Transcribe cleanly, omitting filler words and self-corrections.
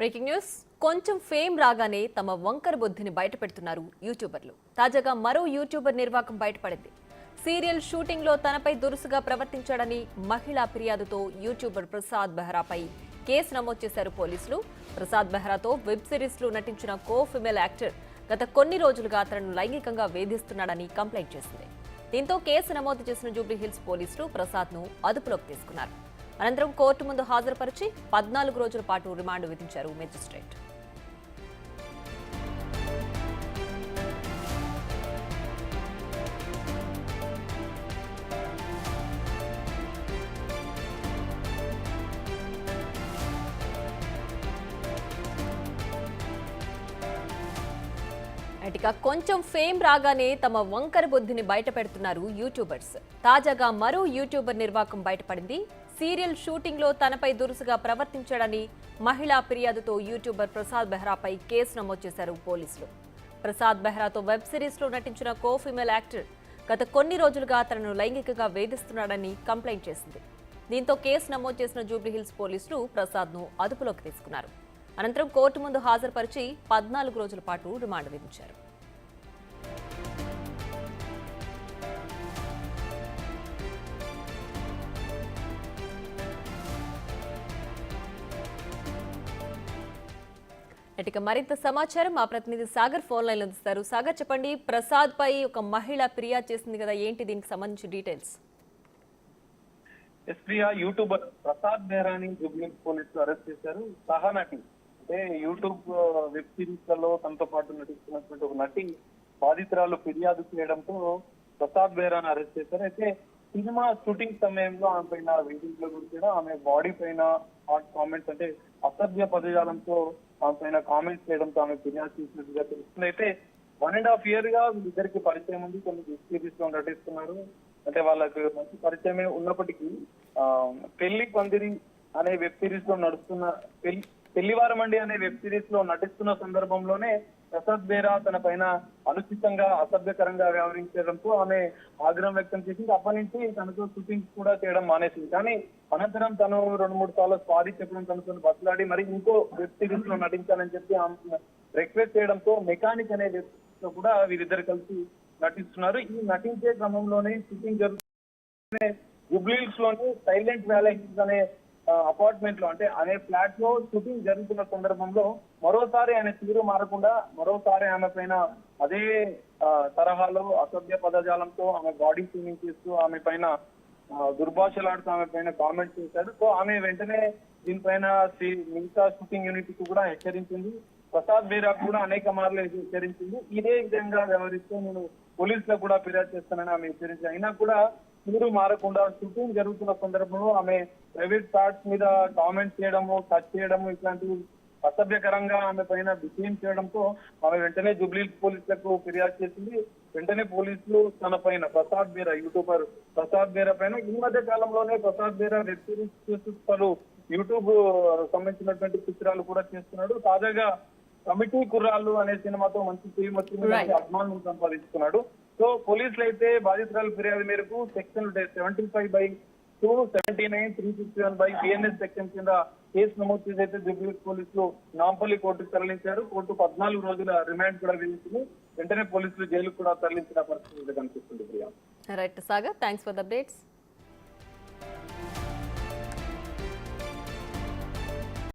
Breaking news కొంచెం fame రాగానే తమ వంకర బుద్ధిని బయటపెడుతున్నారు యూట్యూబర్లు. తాజాగా మరో యూట్యూబర్ నిర్వాకం బయటపడింది. సీరియల్ షూటింగ్ లో తనపై దురుసుగా ప్రవర్తించాడని మహిళా ఫిర్యాదుతో యూట్యూబర్ ప్రసాద్ బెహ్రాపై కేసు నమోదు చేశారు పోలీసులు. ప్రసాద్ బెహ్రాతో వెబ్ సిరీస్ లో నటించిన కో ఫిమేల్ యాక్టర్ గత కొన్ని రోజులుగా తనను లైంగికంగా వేధిస్తున్నాడని కంప్లైంట్ చేసింది. దీంతో కేసు నమోదు చేసిన జూబ్లీహిల్స్ పోలీసులు ప్రసాద్ ను అదుపులోకి తీసుకున్నారు. అనంతరం కోర్టు ముందు హాజరుపరిచి 14 రోజుల పాటు రిమాండ్ విధించారు మేజిస్ట్రేట్. కొంచెం ఫేమ్ రాగానే తమ వంకర బుద్ధిని బయట పెడుతున్నారు యూట్యూబర్స్. తాజాగా మరో యూట్యూబర్ నిర్వాకం బయటపడింది. సీరియల్ షూటింగ్ లో తనపై దురుసుగా ప్రవర్తించాడని మహిళా ఫిర్యాదుతో యూట్యూబర్ ప్రసాద్ బెహ్రాపై కేసు నమోదు చేశారు పోలీసులు. ప్రసాద్ బెహ్రాతో వెబ్ సిరీస్ లో నటించిన కో ఫిమేల్ యాక్టర్ గత కొన్ని రోజులుగా తనను లైంగికంగా వేధిస్తున్నాడని కంప్లైంట్ చేసింది. దీంతో కేసు నమోదు చేసిన జూబ్లీహిల్స్ పోలీసులు ప్రసాద్ ను అదుపులోకి తీసుకున్నారు. అనంతరం కోర్టు ముందు హాజరుపరిచి 14 రోజుల పాటు రిమాండ్ విధించారు. మరింత సమాచారం మా ప్రతినిధి సాగర్ ఫోన్ లైన్ అందిస్తారు. సాగర్, చెప్పండి, ప్రసాద్ పై ఒక మహిళ ఫిర్యాదు చేసింది కదా, ఏంటి దీనికి సంబంధించిన డీటెయిల్స్? యూట్యూబర్ ప్రసాద్ బెహ్రాని జూబ్లీహిల్స్ పోలీసులు అరెస్ట్ చేశారు. సహనటి అంటే యూట్యూబ్ వెబ్ సిరీస్ లలో తనతో పాటు నటిస్తున్నటువంటి ఒక నటి బాధితురాలు ఫిర్యాదు చేయడంతో ప్రసాద్ బెహ్రాని అరెస్ట్ చేశారు. అయితే సినిమా షూటింగ్ సమయంలో ఆమె పైన వీడియోలో గురించి ఆమె బాడీ పైన హాట్ కామెంట్స్ అంటే అసభ్య పదజాలంతో ఆమె పైన కామెంట్స్ చేయడంతో ఆమె ఫిర్యాదు చేసినట్టుగా తెలుస్తుంది. అయితే 1.5 year గా వీళ్ళిద్దరికి పరిచయం ఉంది. కొన్ని వెబ్ సిరీస్ లో నటిస్తున్నారు. అంటే వాళ్ళకి మంచి పరిచయమే ఉన్నప్పటికీ పెళ్లి పందిరి అనే వెబ్ సిరీస్ లో నడుస్తున్న పెళ్లివారం అండి అనే వెబ్ సిరీస్ లో నటిస్తున్న సందర్భంలోనే ప్రసాద్ బెహ్రా తన పైన అనుచితంగా అసభ్యకరంగా వ్యవహరించడంతో ఆమె ఆగ్రహం వ్యక్తం చేసింది. అప్పటి నుంచి తనతో షూటింగ్స్ కూడా చేయడం మానేసింది. కానీ అనంతరం తను 2-3 సార్లు సారీ చెప్పడం, తనతో బస్లాడి మరి ఇంకో వెబ్ సిరీస్ లో నటించాలని చెప్పి ఆమె రిక్వెస్ట్ చేయడంతో మెకానిక్ అనే వెబ్ సిరీస్ లో కూడా వీరిద్దరు కలిసి నటిస్తున్నారు. ఈ నటించే క్రమంలోనే షూటింగ్ జరుగుతున్న జూబ్లీహిల్స్ లోని సైలెంట్ వ్యాలీ అనే అపార్ట్మెంట్ లో అంటే అనే ఫ్లాట్ లో షూటింగ్ జరుగుతున్న సందర్భంలో మరోసారి ఆయన తీరు మారకుండా మరోసారి ఆమె పైన అదే తరహాలో అసభ్య పదజాలంతో ఆమె బాడీ ట్యూనింగ్ చేస్తూ ఆమె పైన దుర్భాషలాడుతూ ఆమె పైన కామెంట్ చేశాడు. సో ఆమె వెంటనే దీనిపైన మిగతా షూటింగ్ యూనిట్ కు కూడా హెచ్చరించింది. ప్రసాద్ బెహ్రా కూడా అనేక మార్లు హెచ్చరించింది. ఇదే విధంగా వ్యవహరిస్తూ నేను పోలీసులకు కూడా ఫిర్యాదు చేస్తానని ఆమె హెచ్చరించింది. అయినా కూడా తీరు మారకుండా షూటింగ్ జరుగుతున్న సందర్భంలో ఆమె ప్రైవేట్ పార్ట్స్ మీద కామెంట్ చేయడము, టచ్ చేయడము, ఇట్లాంటివి అసభ్యకరంగా ఆమె పైన బిహేవ్ చేయడంతో ఆమె వెంటనే జూబ్లీహిల్స్ పోలీసులకు ఫిర్యాదు చేసింది. వెంటనే పోలీసులు తన పైన ప్రసాద్ బెహ్రా యూట్యూబర్ ప్రసాద్ బెహ్రా పైన ఈ మధ్య కాలంలోనే ప్రసాద్ బెహ్రా వెబ్ సిరీస్ చేస్తూ పలు యూట్యూబ్ సంబంధించినటువంటి చిత్రాలు కూడా చేస్తున్నాడు. తాజాగా కమిటీ కుర్రాళ్ళు అనే సినిమాతో మంచి ఫేమ్ వచ్చింది, అభిమానులు సంపాదించుకున్నాడు. సో పోలీసులు అయితే బాధితురాలు ఫిర్యాదు మేరకు సెక్షన్ 75/2, 79, 361/BNS సెక్షన్ కింద కేసు నమోదు చేసి అయితే జూబ్లీహిల్స్ పోలీసులు నాంపల్లి కోర్టుకు తరలించారు. కోర్టు 14 రోజుల రిమాండ్ కూడా విధించింది. వెంటనే పోలీసులు జైలుకు కూడా తరలించిన పరిస్థితి కనిపిస్తుంది. Right Sagar, thanks for the updates.